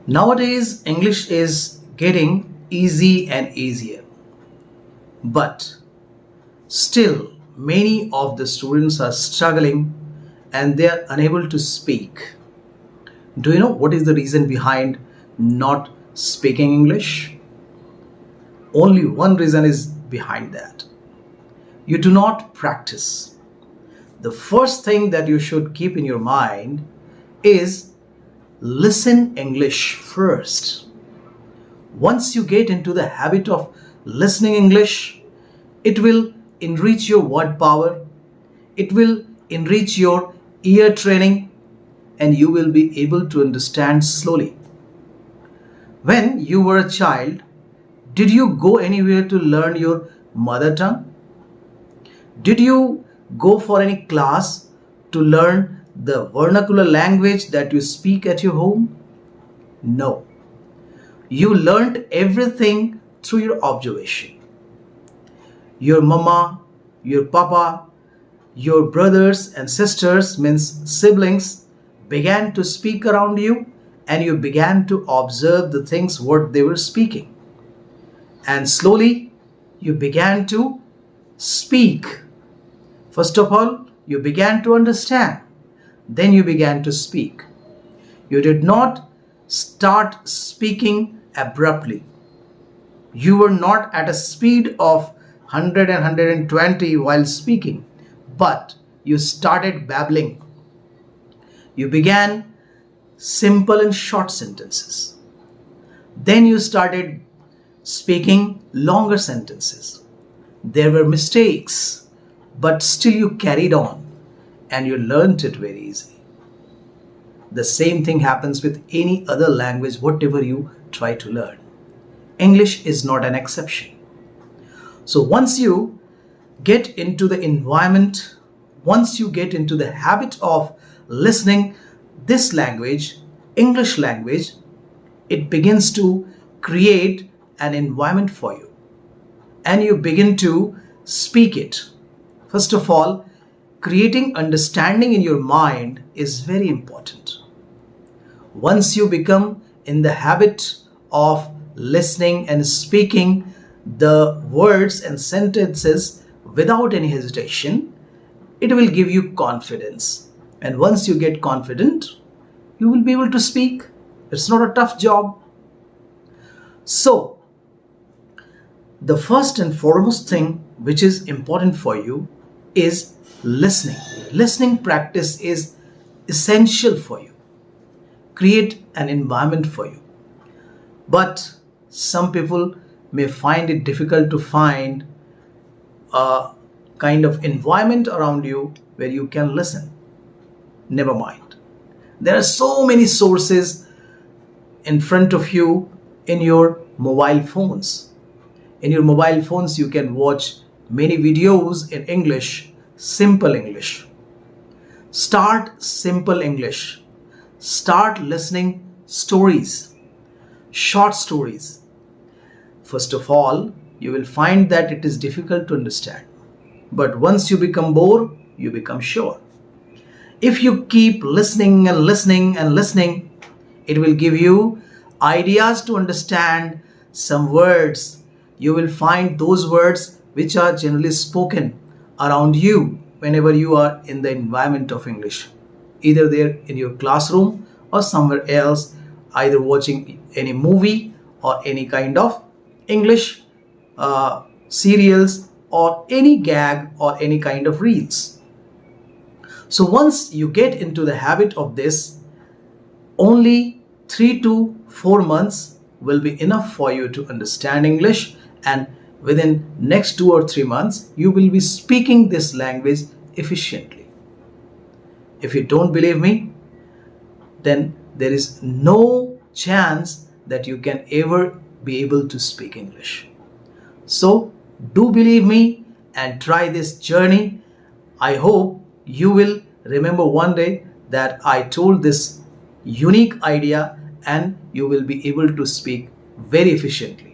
Nowadays, English is getting easy and easier, but still, many of the students are struggling and they are unable to speak. Do you know what is the reason behind not speaking English? Only one reason is behind that. You do not practice. The first thing that you should keep in your mind is listen English first. Once you get into the habit of listening English, it will enrich your word power, it will enrich your ear training, and you will be able to understand slowly. When you were a child, did you go anywhere to learn your mother tongue? Did you go for any class to learn the vernacular language that you speak at your home? No. You learned everything through your observation. Your mama, your papa, your brothers and sisters, means siblings, began to speak around you and you began to observe the things what they were speaking. And slowly you began to speak. First of all, you began to understand. Then you began to speak. You did not start speaking abruptly. You were not at a speed of 100 and 120 while speaking, but you started babbling. You began simple and short sentences. Then you started speaking longer sentences. There were mistakes, but still you carried on and you learned it very easily. The same thing happens with any other language, whatever you try to learn. English is not an exception. So once you get into the environment, once you get into the habit of listening this language, English language, it begins to create an environment for you and you begin to speak it. First of all, creating understanding in your mind is very important. Once you become in the habit of listening and speaking the words and sentences without any hesitation, it will give you confidence. And once you get confident, you will be able to speak. It's not a tough job. So, the first and foremost thing which is important for you is listening. Listening practice is essential for you. Create an environment for you. But some people may find it difficult to find a kind of environment around you where you can listen. Never mind. There are so many sources in front of you in your mobile phones. In your mobile phones, you can watch many videos in English, simple English. Start simple English. Start listening stories, short stories. First of all, you will find that it is difficult to understand. But once you become bored, you become sure. If you keep listening and listening and listening, it will give you ideas to understand some words. You will find those words which are generally spoken around you whenever you are in the environment of English. Either there in your classroom or somewhere else, either watching any movie or any kind of English serials or any gag or any kind of reels. So once you get into the habit of this, only 3 to 4 months will be enough for you to understand English, and within next 2 or 3 months you will be speaking this language efficiently. If you don't believe me, then there is no chance that you can ever be able to speak English. So do believe me and try this journey. I hope you will remember one day that I told this unique idea and you will be able to speak very efficiently.